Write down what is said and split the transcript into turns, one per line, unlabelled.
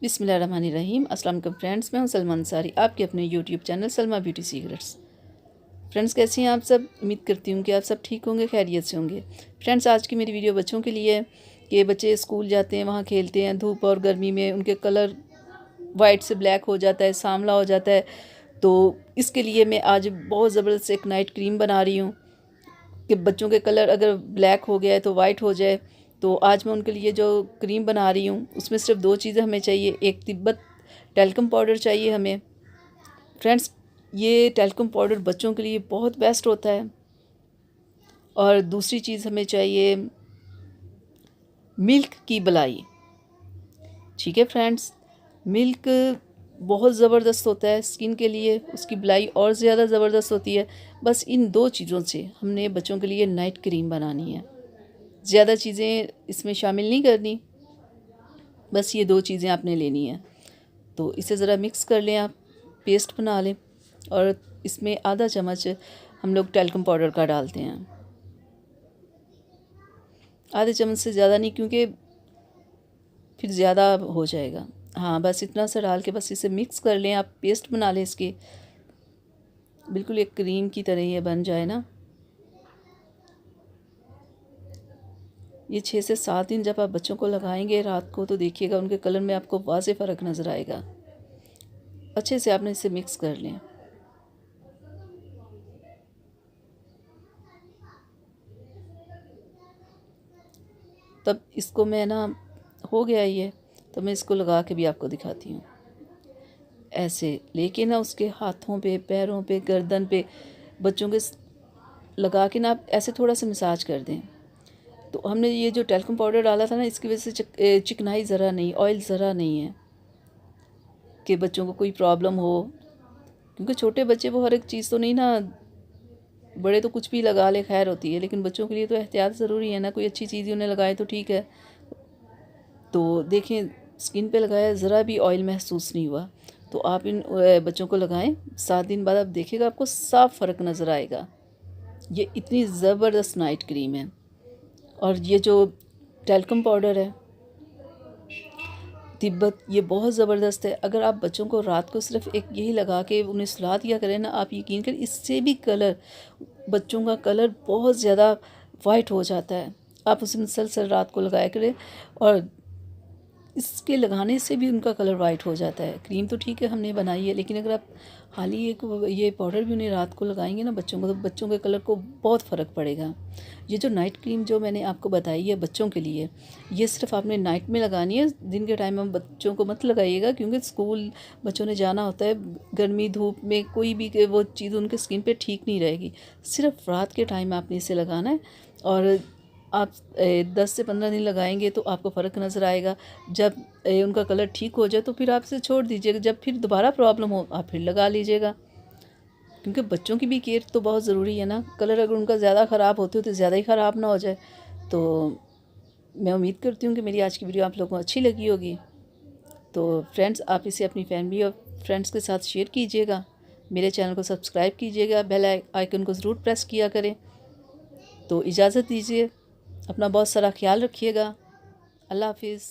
बिस्मिल्लाहिर्रहमानिर्रहीम। अस्सलाम वालेकुम फ्रेंड्स, मैं हूं सलमा अंसारी, आपके अपने YouTube channel Salma beauty secrets. Friends, कैसे हैं आप सब? उम्मीद करती हूं कि आप सब ठीक होंगे, खैरियत से होंगे। फ्रेंड्स, आज की मेरी वीडियो बच्चों के लिए है कि बच्चे स्कूल जाते हैं, वहाँ खेलते हैं, धूप और गर्मी में उनके कलर वाइट से ब्लैक हो जाता है, सांवला हो जाता है। तो इसके लिए मैं आज बहुत ज़बरदस्त एक नाइट क्रीम बना रही हूँ कि बच्चों के कलर अगर ब्लैक हो गया है तो वाइट हो जाए। तो आज मैं उनके लिए जो क्रीम बना रही हूँ उसमें सिर्फ दो चीज़ें हमें चाहिए। एक तिब्बत टैल्कम पाउडर चाहिए हमें। फ्रेंड्स, ये टैल्कम पाउडर बच्चों के लिए बहुत बेस्ट होता है। और दूसरी चीज़ हमें चाहिए मिल्क की बलाई। ठीक है फ्रेंड्स, मिल्क बहुत ज़बरदस्त होता है स्किन के लिए, उसकी बलाई और ज़्यादा ज़बरदस्त होती है। बस इन दो चीज़ों से हमने बच्चों के लिए नाइट क्रीम बनानी है। ज़्यादा चीज़ें इसमें शामिल नहीं करनी, बस ये दो चीज़ें आपने लेनी है। तो इसे ज़रा मिक्स कर लें, आप पेस्ट बना लें। और इसमें आधा चम्मच हम लोग टैल्कम पाउडर का डालते हैं, आधे चम्मच से ज़्यादा नहीं, क्योंकि फिर ज़्यादा हो जाएगा। हाँ, बस इतना सा डाल के बस इसे मिक्स कर लें, आप पेस्ट बना लें इसकी, बिल्कुल एक क्रीम की तरह ये बन जाए ना। ये 6 से 7 दिन जब आप बच्चों को लगाएंगे रात को, तो देखिएगा उनके कलर में आपको वाज़े फ़र्क नज़र आएगा। अच्छे से आपने इसे मिक्स कर लें। तब इसको मैं ना, हो गया ये, तो मैं इसको लगा के भी आपको दिखाती हूँ। ऐसे लेके ना उसके हाथों पे, पैरों पे, गर्दन पे बच्चों के लगा के ना आप ऐसे थोड़ा सा मसाज कर दें। तो हमने ये जो टैल्कम पाउडर डाला था ना, इसकी वजह से चिकनाई ज़रा नहीं, ऑयल ज़रा नहीं है कि बच्चों को कोई प्रॉब्लम हो। क्योंकि छोटे बच्चे वो हर एक चीज़ तो नहीं ना, बड़े तो कुछ भी लगा ले खैर होती है, लेकिन बच्चों के लिए तो एहतियात ज़रूरी है ना। कोई अच्छी चीज़ ही उन्हें लगाए तो ठीक है। तो देखें, स्किन पे लगाया, ज़रा भी ऑयल महसूस नहीं हुआ। तो आप इन बच्चों को लगाएं, 7 दिन बाद आप देखिएगा आपको साफ फ़र्क नज़र आएगा। ये इतनी ज़बरदस्त नाइट क्रीम है। और ये जो टैल्कम पाउडर है तिब्बत, ये बहुत ज़बरदस्त है। अगर आप बच्चों को रात को सिर्फ एक यही लगा के उन्हें सुला दिया करें ना, आप यकीन करें इससे भी कलर, बच्चों का कलर बहुत ज़्यादा वाइट हो जाता है। आप उसे मुसलसल रात को लगाया करें, और इसके लगाने से भी उनका कलर वाइट हो जाता है। क्रीम तो ठीक है हमने बनाई है, लेकिन अगर आप हाली ये पाउडर भी उन्हें रात को लगाएंगे ना बच्चों को, तो बच्चों के कलर को बहुत फ़र्क पड़ेगा। ये जो नाइट क्रीम जो मैंने आपको बताई है बच्चों के लिए, ये सिर्फ आपने नाइट में लगानी है। दिन के टाइम में बच्चों को मत लगाइएगा, क्योंकि स्कूल बच्चों ने जाना होता है, गर्मी धूप में कोई भी वो चीज़ उनके स्किन पे ठीक नहीं रहेगी। सिर्फ रात के टाइम आपने इसे लगाना है। और आप 10 से 15 दिन लगाएंगे तो आपको फ़र्क नज़र आएगा। जब उनका कलर ठीक हो जाए तो फिर आप इसे छोड़ दीजिएगा। जब फिर दोबारा प्रॉब्लम हो आप फिर लगा लीजिएगा, क्योंकि बच्चों की भी केयर तो बहुत ज़रूरी है ना। कलर अगर उनका ज़्यादा ख़राब होते हो तो ज़्यादा ही ख़राब ना हो जाए। तो मैं उम्मीद करती हूँ कि मेरी आज की वीडियो आप लोगों को अच्छी लगी होगी। तो फ्रेंड्स, आप इसे अपनी फैमिली और फ्रेंड्स के साथ शेयर कीजिएगा। मेरे चैनल को सब्सक्राइब कीजिएगा, बेल आइकन को ज़रूर प्रेस किया करें। तो इजाज़त दीजिए, अपना बहुत सारा ख्याल रखिएगा। अल्लाह हाफिज़।